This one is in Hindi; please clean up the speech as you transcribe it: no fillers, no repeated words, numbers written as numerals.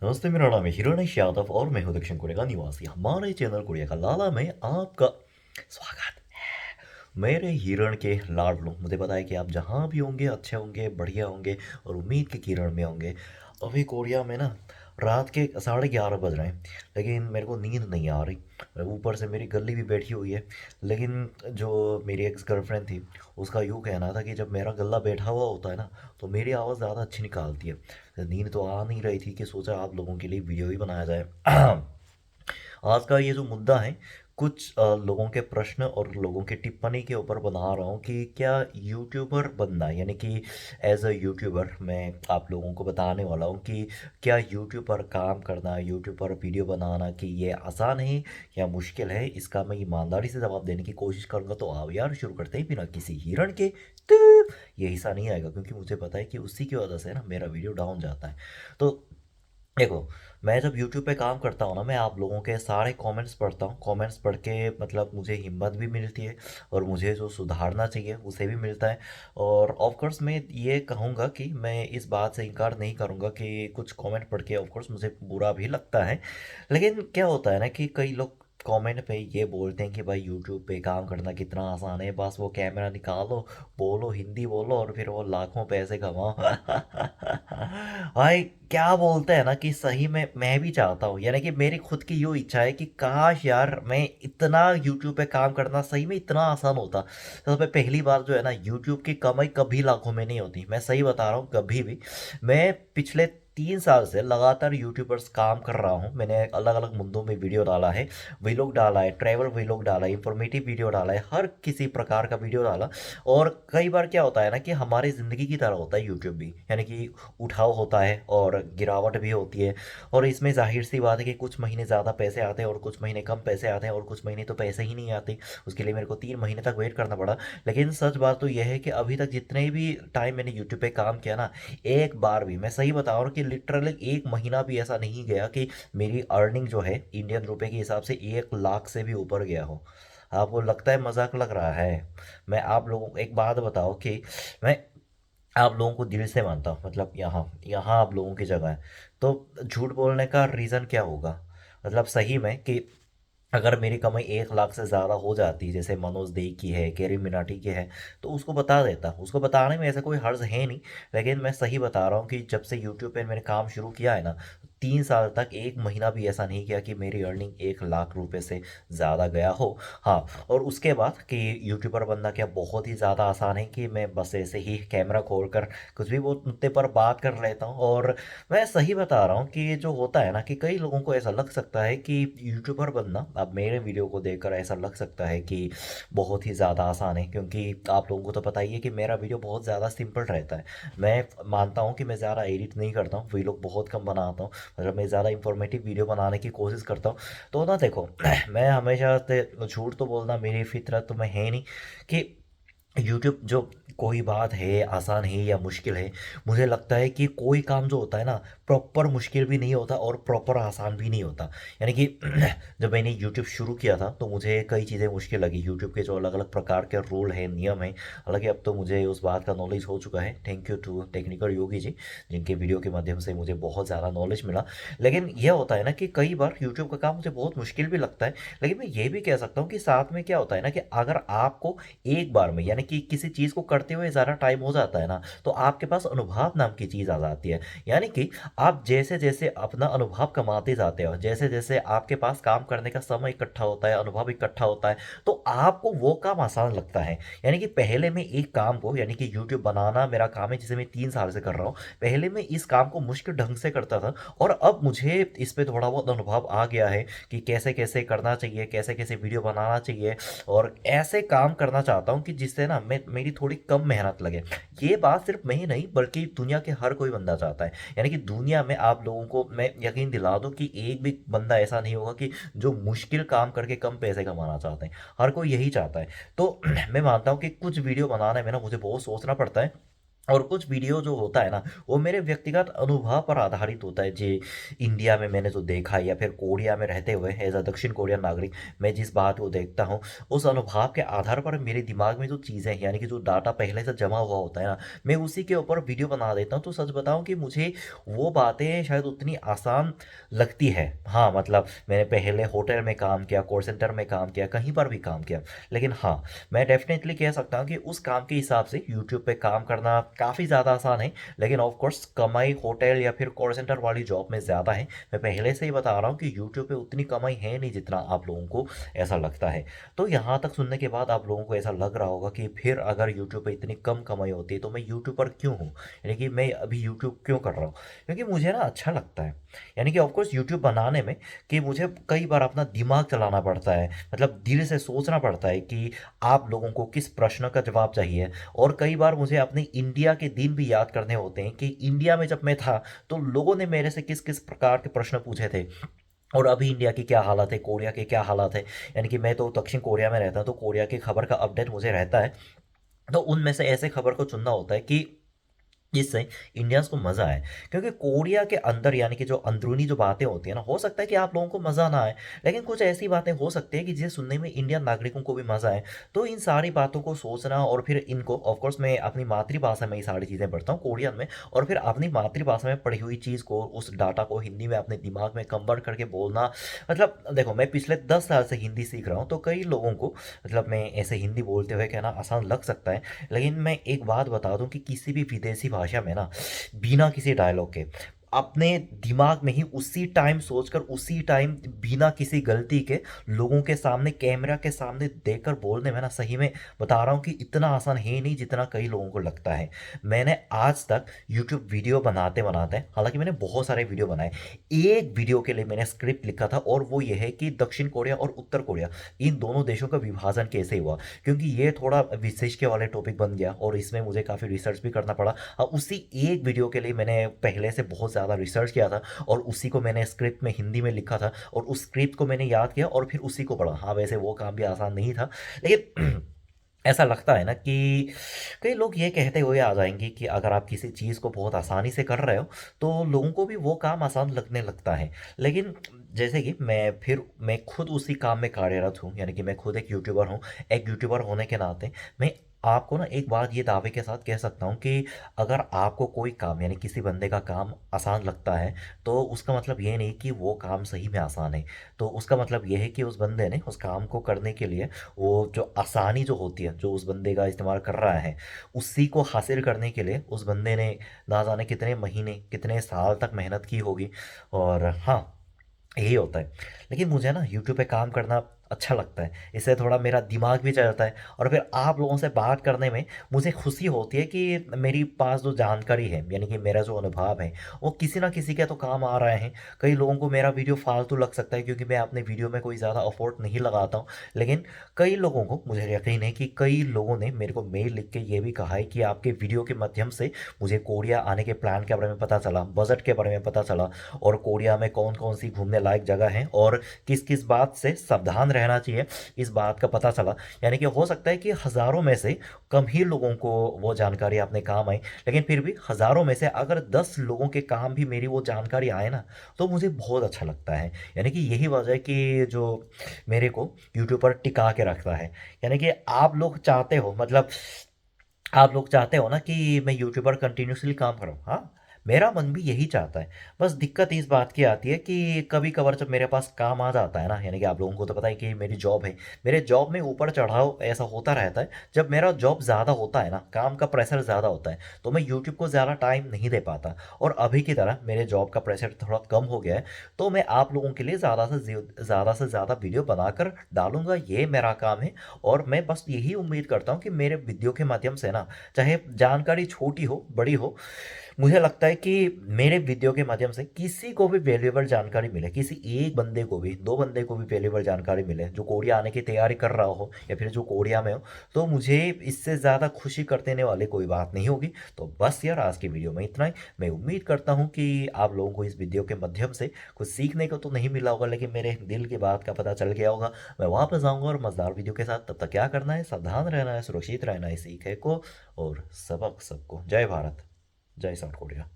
नमस्ते, मेरा नाम है हिरणेश यादव और मैं हूँ दक्षिण कोरिया का निवासी। हमारे चैनल कोरिया का लाला में आपका स्वागत है। मेरे हिरण के लाडलों, मुझे पता है कि आप जहाँ भी होंगे अच्छे होंगे, बढ़िया होंगे और उम्मीद के किरण में होंगे। अभी कोरिया में ना रात के 11:30 बज रहे हैं, लेकिन मेरे को नींद नहीं आ रही। ऊपर से मेरी गली भी बैठी हुई है, लेकिन जो मेरी एक्स गर्लफ्रेंड थी, उसका यूँ कहना था कि जब मेरा गला बैठा हुआ होता है ना, तो मेरी आवाज़ ज़्यादा अच्छी निकालती है। नींद तो आ नहीं रही थी कि सोचा आप लोगों के लिए वीडियो ही बनाया जाए। आज का ये जो मुद्दा है, कुछ लोगों के प्रश्न और लोगों की टिप्पणी के ऊपर बना रहा हूँ कि क्या यूट्यूबर बनना, यानी कि एज अ यूट्यूबर मैं आप लोगों को बताने वाला हूँ कि क्या यूट्यूब पर काम करना, यूट्यूब पर वीडियो बनाना, कि ये आसान है या मुश्किल है। इसका मैं ईमानदारी से जवाब देने की कोशिश करूँगा। तो आओ यार शुरू करते हैं बिना किसी हिरण के। तो ये हिस्सा नहीं आएगा क्योंकि मुझे पता है कि उसी की वजह से ना मेरा वीडियो डाउन जाता है। तो देखो, मैं जब यूट्यूब पे काम करता हूँ ना, मैं आप लोगों के सारे कमेंट्स पढ़ता हूँ। कमेंट्स पढ़ के मतलब मुझे हिम्मत भी मिलती है और मुझे जो सुधारना चाहिए उसे भी मिलता है। और ऑफ कोर्स मैं ये कहूँगा कि मैं इस बात से इनकार नहीं करूँगा कि कुछ कमेंट पढ़ के ऑफ कोर्स मुझे बुरा भी लगता है। लेकिन क्या होता है ना कि कई लोग कमेंट पे ये बोलते हैं कि भाई यूट्यूब पे काम करना कितना आसान है, बस वो कैमरा निकालो, बोलो, हिंदी बोलो और फिर वो लाखों पैसे कमाओ। भाई क्या बोलते हैं ना कि सही में मैं भी चाहता हूँ, यानी कि मेरी खुद की यूँ इच्छा है कि काश यार मैं इतना यूट्यूब पे काम करना सही में इतना आसान होता। तो पहली बार जो है ना, यूट्यूब की कमाई कभी लाखों में नहीं होती, मैं सही बता रहा हूँ, कभी भी। मैं पिछले 3 साल से लगातार यूट्यूबर्स काम कर रहा हूँ। मैंने अलग अलग मुद्दों में वीडियो डाला है, व्लॉग डाला है, ट्रैवल व्लॉग डाला है, इंफॉर्मेटिव वीडियो डाला है, हर किसी प्रकार का वीडियो डाला। और कई बार क्या होता है ना कि हमारी ज़िंदगी की तरह होता है यूट्यूब भी, यानी कि उठाव होता है और गिरावट भी होती है। और इसमें जाहिर सी बात है कि कुछ महीने ज़्यादा पैसे आते हैं और कुछ महीने कम पैसे आते हैं और कुछ महीने तो पैसे ही नहीं आते। उसके लिए मेरे को 3 महीने तक वेट करना पड़ा। लेकिन सच बात तो यह है कि अभी तक जितने भी टाइम मैंने यूट्यूब पे काम किया ना, एक बार भी, मैं सही बता रहा हूँ कि लिटरली 1 महीना भी ऐसा नहीं गया कि मेरी अर्निंग जो है इंडियन रुपए के हिसाब से 1 लाख से भी ऊपर गया हो। आपको लगता है मजाक लग रहा है? मैं आप लोगों को एक बात बताओ कि मैं आप लोगों को दिल से मानता हूँ, मतलब यहाँ यहाँ आप लोगों की जगह है तो झूठ बोलने का रीज़न क्या होगा? मतलब सही में कि अगर मेरी कमाई 1 लाख से ज़्यादा हो जाती, जैसे मनोज दे की है, कैरी मिनाटी की है, तो उसको बता देता। उसको बताने में ऐसा कोई हर्ज है नहीं। लेकिन मैं सही बता रहा हूँ कि जब से यूट्यूब पे मैंने काम शुरू किया है ना, 3 साल तक 1 महीना भी ऐसा नहीं किया कि मेरी अर्निंग 1 लाख रुपए से ज़्यादा गया हो। हाँ, और उसके बाद कि यूट्यूबर बनना क्या बहुत ही ज़्यादा आसान है कि मैं बस ऐसे ही कैमरा खोल कर कुछ भी वो मुद्दे पर बात कर लेता हूँ। और मैं सही बता रहा हूँ कि ये जो होता है ना कि कई लोगों को ऐसा लग सकता है कि यूट्यूबर बनना, अब मेरे वीडियो को देखकर ऐसा लग सकता है कि बहुत ही ज़्यादा आसान है, क्योंकि आप लोगों को तो पता ही है कि मेरा वीडियो बहुत ज़्यादा सिंपल रहता है। मैं मानता हूँ कि मैं ज़्यादा एडिट नहीं करता हूँ, वीलॉग बहुत कम बनाता हूँ, मतलब मैं ज़्यादा इंफॉर्मेटिव वीडियो बनाने की कोशिश करता हूँ। तो ना देखो, मैं हमेशा से झूठ तो बोलना मेरी फितरत तो में है नहीं कि यूट्यूब जो कोई बात है आसान है या मुश्किल है। मुझे लगता है कि कोई काम जो होता है ना, प्रॉपर मुश्किल भी नहीं होता और प्रॉपर आसान भी नहीं होता। यानी कि जब मैंने यूट्यूब शुरू किया था तो मुझे कई चीज़ें मुश्किल लगी, यूट्यूब के जो अलग अलग प्रकार के रूल हैं, नियम हैं। हालांकि अब तो मुझे उस बात का नॉलेज हो चुका है, thank you to technical Yogi ji, जिनके वीडियो के माध्यम से मुझे बहुत ज़्यादा नॉलेज मिला। लेकिन यह होता है ना कि कई बार यूट्यूब का काम मुझे बहुत मुश्किल भी लगता है। लेकिन मैं ये भी कह सकता हूँ कि साथ में क्या होता है ना कि अगर आपको एक बार में, यानी कि किसी चीज़ को करते हुए ज़्यादा टाइम हो जाता है ना, तो आपके पास अनुभव नाम की चीज़ आ जाती है। यानी कि आप जैसे जैसे अपना अनुभव कमाते जाते हो, जैसे जैसे आपके पास काम करने का समय इकट्ठा होता है, अनुभव इकट्ठा होता है, तो आपको वो काम आसान लगता है। यानी कि पहले मैं एक काम को, यानी कि यूट्यूब बनाना मेरा काम है जिसे मैं 3 साल से कर रहा हूँ, पहले मैं इस काम को मुश्किल ढंग से करता था और अब मुझे इस पे थोड़ा बहुत अनुभव आ गया है कि कैसे कैसे करना चाहिए, कैसे कैसे वीडियो बनाना चाहिए। और ऐसे काम करना चाहता हूँ कि जिससे ना मैं मेरी थोड़ी कम मेहनत लगे। ये बात सिर्फ मैं ही नहीं बल्कि दुनिया के हर कोई बंदा चाहता है। यानी कि दुनिया में आप लोगों को मैं यकीन दिला दूं कि एक भी बंदा ऐसा नहीं होगा कि जो मुश्किल काम करके कम पैसे कमाना चाहते हैं। हर कोई यही चाहता है। तो मैं मानता हूँ कि कुछ वीडियो बनाने में ना मुझे बहुत सोचना पड़ता है और कुछ वीडियो जो होता है ना, वो मेरे व्यक्तिगत अनुभव पर आधारित होता है। जी, इंडिया में मैंने जो देखा है या फिर कोरिया में रहते हुए एज अ दक्षिण कोरियन नागरिक मैं जिस बात को देखता हूँ, उस अनुभव के आधार पर मेरे दिमाग में जो चीज़ें हैं, यानी कि जो डाटा पहले से जमा हुआ होता है ना, मैं उसी के ऊपर वीडियो बना देता हूँ। तो सच बताऊँ कि मुझे वो बातें शायद उतनी आसान लगती है। हाँ, मतलब मैंने पहले होटल में काम किया, कॉल सेंटर में काम किया, कहीं पर भी काम किया। लेकिन हाँ, मैं डेफ़िनेटली कह सकता हूँ कि उस काम के हिसाब से यूट्यूब पे काम करना काफ़ी ज़्यादा आसान है। लेकिन ऑफ़ कोर्स कमाई होटल या फिर कॉल सेंटर वाली जॉब में ज़्यादा है। मैं पहले से ही बता रहा हूँ कि यूट्यूब पे उतनी कमाई है नहीं जितना आप लोगों को ऐसा लगता है। तो यहाँ तक सुनने के बाद आप लोगों को ऐसा लग रहा होगा कि फिर अगर यूट्यूब पे इतनी कम कमाई होती है तो मैं यूट्यूबर क्यों हूँ? यानी कि मैं अभी यूट्यूब क्यों कर रहा हूँ? क्योंकि मुझे ना अच्छा लगता है। यानी कि ऑफ़ कोर्स यूट्यूब बनाने में कि मुझे कई बार अपना दिमाग चलाना पड़ता है। मतलब दिल से सोचना पड़ता है कि आप लोगों को किस प्रश्न का जवाब चाहिए। और कई बार मुझे अपने इंडिया के दिन भी याद करने होते हैं कि इंडिया में जब मैं था तो लोगों ने मेरे से किस किस प्रकार के प्रश्न पूछे थे, और अभी इंडिया की क्या हालत है, कोरिया के क्या हालात है। यानी कि मैं तो दक्षिण कोरिया में रहता हूँ, तो कोरिया की खबर का अपडेट मुझे रहता है। तो उनमें से ऐसे खबर को चुनना होता है कि जिससे इंडियंस को मज़ा आए। क्योंकि कोरिया के अंदर यानी कि जो अंदरूनी जो बातें होती हैं ना, हो सकता है कि आप लोगों को मज़ा ना आए, लेकिन कुछ ऐसी बातें हो सकती है कि जिसे सुनने में इंडियन नागरिकों को भी मज़ा आए। तो इन सारी बातों को सोचना और फिर इनको ऑफ कोर्स मैं अपनी मातृभाषा में ये सारी चीज़ें पढ़ता हूँ कोरियन में, और फिर अपनी मातृभाषा में पढ़ी हुई चीज़ को, उस डाटा को हिंदी में अपने दिमाग में कन्वर्ट करके बोलना। मतलब देखो, मैं पिछले 10 साल से हिंदी सीख रहा हूँ, तो कई लोगों को मतलब मैं ऐसे हिंदी बोलते हुए कहना आसान लग सकता है। लेकिन मैं एक बात बता दूँ कि किसी भी विदेशी भाषा में ना, बिना किसी डायलॉग के अपने दिमाग में ही उसी टाइम सोचकर, उसी टाइम बिना किसी गलती के लोगों के सामने, कैमरा के सामने देखकर बोलने में ना, सही में बता रहा हूँ कि इतना आसान है नहीं जितना कई लोगों को लगता है। मैंने आज तक यूट्यूब वीडियो बनाते बनाते, हालांकि मैंने बहुत सारे वीडियो बनाए, एक वीडियो के लिए मैंने स्क्रिप्ट लिखा था, और वो ये है कि दक्षिण कोरिया और उत्तर कोरिया, इन दोनों देशों का विभाजन कैसे हुआ। क्योंकि ये थोड़ा विशेष के वाले टॉपिक बन गया और इसमें मुझे काफ़ी रिसर्च भी करना पड़ा। उसी एक वीडियो के लिए मैंने पहले से बहुत ज़्यादा रिसर्च किया था, और उसी को मैंने स्क्रिप्ट में हिंदी में लिखा था, और उस स्क्रिप्ट को मैंने याद किया और फिर उसी को पढ़ा। हाँ, वैसे वो काम भी आसान नहीं था, लेकिन ऐसा लगता है ना कि कई लोग ये कहते हुए आ जाएंगे कि अगर आप किसी चीज़ को बहुत आसानी से कर रहे हो तो लोगों को भी वो काम आसान लगने लगता है। लेकिन जैसे कि मैं खुद उसी काम में कार्यरत हूँ, यानी कि मैं खुद एक यूट्यूबर हूँ। एक यूट्यूबर होने के नाते मैं आपको ना एक बात ये दावे के साथ कह सकता हूँ कि अगर आपको कोई काम, यानी किसी बंदे का काम आसान लगता है, तो उसका मतलब ये नहीं कि वो काम सही में आसान है। तो उसका मतलब ये है कि उस बंदे ने उस काम को करने के लिए वो जो आसानी जो होती है, जो उस बंदे का इस्तेमाल कर रहा है, उसी को हासिल करने के लिए उस बंदे ने ना जाने कितने महीने, कितने साल तक मेहनत की होगी। और हाँ, यही होता है। लेकिन मुझे ना यूट्यूब पे काम करना अच्छा लगता है, इससे थोड़ा मेरा दिमाग भी चलता है, और फिर आप लोगों से बात करने में मुझे खुशी होती है कि मेरी पास जो जानकारी है, यानी कि मेरा जो अनुभव है, वो किसी ना किसी के तो काम आ रहे हैं। कई लोगों को मेरा वीडियो फालतू लग सकता है क्योंकि मैं अपने वीडियो में कोई ज़्यादा एफर्ट नहीं लगाता हूँ। लेकिन कई लोगों को, मुझे यकीन है कि कई लोगों ने मेरे को मेल लिख के ये भी कहा है कि आपके वीडियो के माध्यम से मुझे कोरिया आने के प्लान के बारे में पता चला, बजट के बारे में पता चला, और कोरिया में कौन कौन सी घूमने लायक जगह है और किस किस बात से सावधान रहना चाहिए, इस बात का पता चला। यानी कि हो सकता है कि हज़ारों में से कम ही लोगों को वो जानकारी अपने काम आई, लेकिन फिर भी हज़ारों में से अगर 10 लोगों के काम भी मेरी वो जानकारी आए ना, तो मुझे बहुत अच्छा लगता है। यानी कि यही वजह है कि जो मेरे को यूट्यूब पर टिका के रखता है। यानी कि आप लोग चाहते हो ना कि मैं यूट्यूबर कंटिन्यूसली काम करूँ, हाँ, मेरा मन भी यही चाहता है। बस दिक्कत इस बात की आती है कि कभी कभार जब मेरे पास काम आ जाता है ना, यानी कि आप लोगों को तो पता है कि मेरी जॉब है, मेरे जॉब में ऊपर चढ़ाव ऐसा होता रहता है। जब मेरा जॉब ज़्यादा होता है ना, काम का प्रेशर ज़्यादा होता है, तो मैं यूट्यूब को ज़्यादा टाइम नहीं दे पाता। और अभी की तरह मेरे जॉब का प्रेशर थोड़ा कम हो गया है, तो मैं आप लोगों के लिए ज़्यादा से ज़्यादा वीडियो बनाकर डालूंगा, ये मेरा काम है। और मैं बस यही उम्मीद करता हूँ कि मेरे वीडियो के माध्यम से ना, चाहे जानकारी छोटी हो बड़ी हो, मुझे लगता है कि मेरे वीडियो के माध्यम से किसी को भी वैल्यूएबल जानकारी मिले, किसी एक बंदे को भी, 2 बंदे को भी वैल्यूएबल जानकारी मिले, जो कोरिया आने की तैयारी कर रहा हो या फिर जो कोरिया में हो, तो मुझे इससे ज़्यादा खुशी कर देने वाली कोई बात नहीं होगी। तो बस यार आज की वीडियो में इतना ही। मैं उम्मीद करता हूँ कि आप लोगों को इस वीडियो के माध्यम से कुछ सीखने को तो नहीं मिला होगा, लेकिन मेरे दिल की बात का पता चल गया होगा। मैं वापस आऊँगा और मज़ेदार वीडियो के साथ। तब तक क्या करना है, सावधान रहना है, सुरक्षित रहना है, सीखे को और सबक सबको। जय भारत, जय साउथ कोरिया।